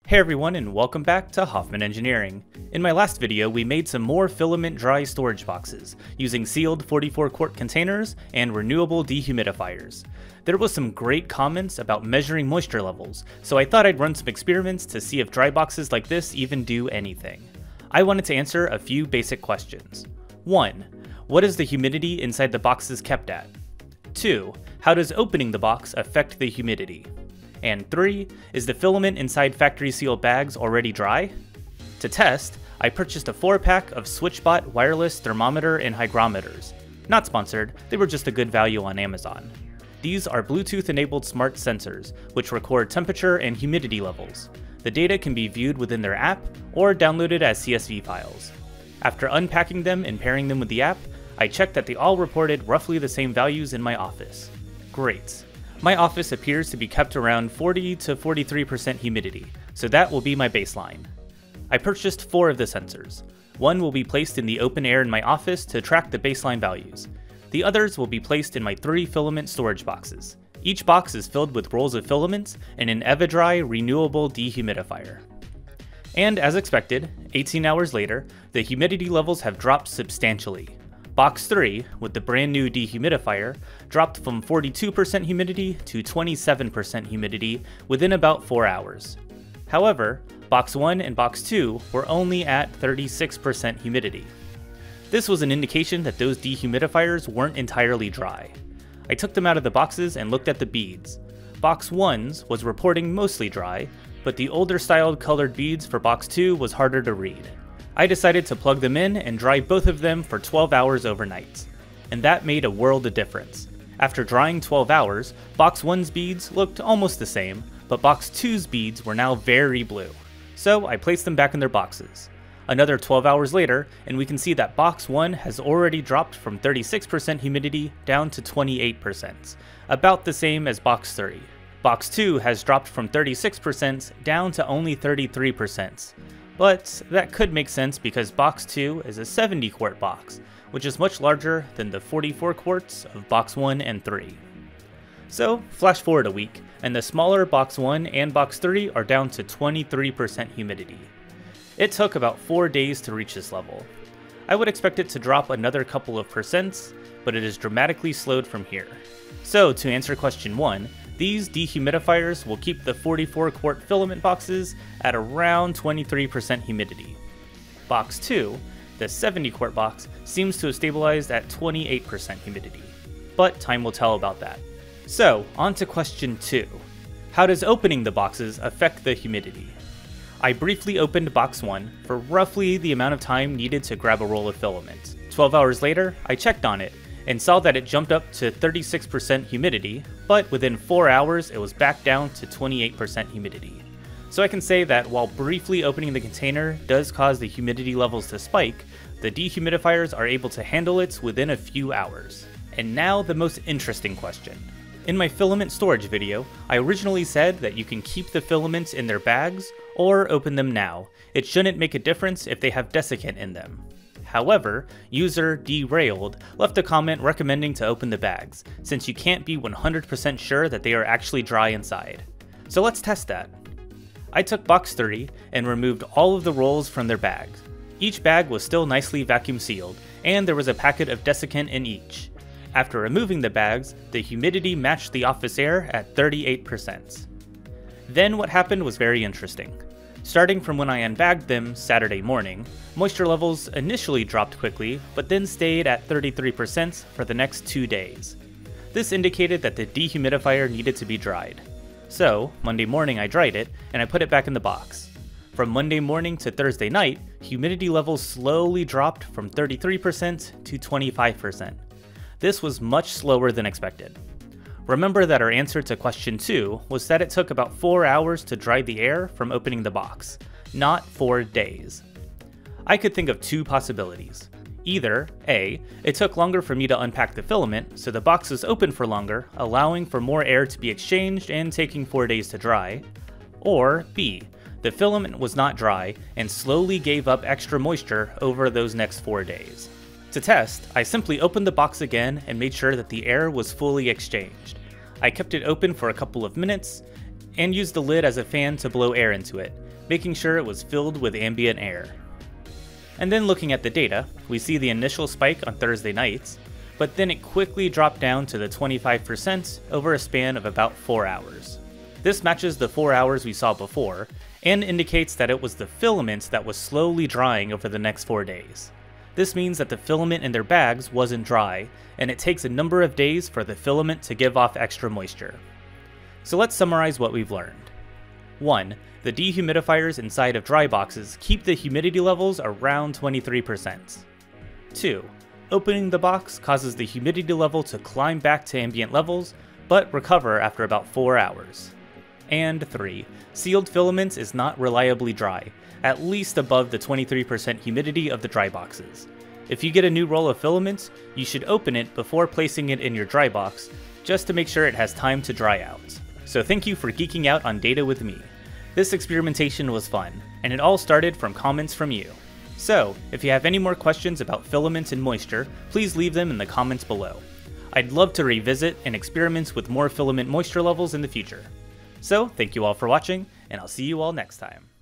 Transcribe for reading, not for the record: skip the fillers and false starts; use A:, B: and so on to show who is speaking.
A: Hey everyone, and welcome back to Hoffman Engineering. In my last video, we made some more filament dry storage boxes using sealed 44 quart containers and renewable dehumidifiers. There was some great comments about measuring moisture levels, so I thought I'd run some experiments to see if dry boxes like this even do anything. I wanted to answer a few basic questions. 1. What is the humidity inside the boxes kept at? 2. How does opening the box affect the humidity? And 3, is the filament inside factory sealed bags already dry? To test, I purchased a 4-pack of SwitchBot wireless thermometer and hygrometers. Not sponsored, they were just a good value on Amazon. These are Bluetooth-enabled smart sensors, which record temperature and humidity levels. The data can be viewed within their app or downloaded as CSV files. After unpacking them and pairing them with the app, I checked that they all reported roughly the same values in my office. Great. My office appears to be kept around 40 to 43% humidity, so that will be my baseline. I purchased 4 of the sensors. One will be placed in the open air in my office to track the baseline values. The others will be placed in my 3 filament storage boxes. Each box is filled with rolls of filaments and an eva-dry renewable dehumidifier. And as expected, 18 hours later, the humidity levels have dropped substantially. Box 3, with the brand new dehumidifier, dropped from 42% humidity to 27% humidity within about 4 hours. However, Box 1 and Box 2 were only at 36% humidity. This was an indication that those dehumidifiers weren't entirely dry. I took them out of the boxes and looked at the beads. Box 1's was reporting mostly dry, but the older styled colored beads for Box 2 was harder to read. I decided to plug them in and dry both of them for 12 hours overnight. And that made a world of difference. After drying 12 hours, Box 1's beads looked almost the same, but Box 2's beads were now very blue. So I placed them back in their boxes. Another 12 hours later, and we can see that Box 1 has already dropped from 36% humidity down to 28%, about the same as Box 3. Box 2 has dropped from 36% down to only 33%. But that could make sense because Box 2 is a 70 quart box, which is much larger than the 44 quarts of Box 1 and 3. So, flash forward a week, and the smaller Box 1 and Box 3 are down to 23% humidity. It took about 4 days to reach this level. I would expect it to drop another couple of percents, but it is dramatically slowed from here. So, to answer question 1, these dehumidifiers will keep the 44 quart filament boxes at around 23% humidity. Box 2, the 70 quart box, seems to have stabilized at 28% humidity, but time will tell about that. So, on to question 2. How does opening the boxes affect the humidity? I briefly opened Box 1 for roughly the amount of time needed to grab a roll of filament. 12 hours later, I checked on it, and saw that it jumped up to 36% humidity, but within 4 hours it was back down to 28% humidity. So I can say that while briefly opening the container does cause the humidity levels to spike, the dehumidifiers are able to handle it within a few hours. And now the most interesting question. In my filament storage video, I originally said that you can keep the filaments in their bags or open them now. It shouldn't make a difference if they have desiccant in them. However, user Derailed left a comment recommending to open the bags, since you can't be 100% sure that they are actually dry inside. So let's test that. I took Box 3 and removed all of the rolls from their bags. Each bag was still nicely vacuum sealed, and there was a packet of desiccant in each. After removing the bags, the humidity matched the office air at 38%. Then what happened was very interesting. Starting from when I unbagged them Saturday morning, moisture levels initially dropped quickly, but then stayed at 33% for the next 2 days. This indicated that the dehumidifier needed to be dried. So, Monday morning I dried it, and I put it back in the box. From Monday morning to Thursday night, humidity levels slowly dropped from 33% to 25%. This was much slower than expected. Remember that our answer to question 2 was that it took about 4 hours to dry the air from opening the box, not 4 days. I could think of 2 possibilities. Either A, it took longer for me to unpack the filament, so the box was open for longer, allowing for more air to be exchanged and taking 4 days to dry, or B, the filament was not dry and slowly gave up extra moisture over those next 4 days. To test, I simply opened the box again and made sure that the air was fully exchanged. I kept it open for a couple of minutes and used the lid as a fan to blow air into it, making sure it was filled with ambient air. And then looking at the data, we see the initial spike on Thursday nights, but then it quickly dropped down to the 25% over a span of about 4 hours. This matches the 4 hours we saw before, and indicates that it was the filament that was slowly drying over the next 4 days. This means that the filament in their bags wasn't dry, and it takes a number of days for the filament to give off extra moisture. So let's summarize what we've learned. 1. The dehumidifiers inside of dry boxes keep the humidity levels around 23%. 2. Opening the box causes the humidity level to climb back to ambient levels, but recover after about 4 hours. And 3. Sealed filaments is not reliably dry, at least above the 23% humidity of the dry boxes. If you get a new roll of filaments, you should open it before placing it in your dry box, just to make sure it has time to dry out. So thank you for geeking out on data with me. This experimentation was fun, and it all started from comments from you. So, if you have any more questions about filaments and moisture, please leave them in the comments below. I'd love to revisit and experiment with more filament moisture levels in the future. So, thank you all for watching, and I'll see you all next time.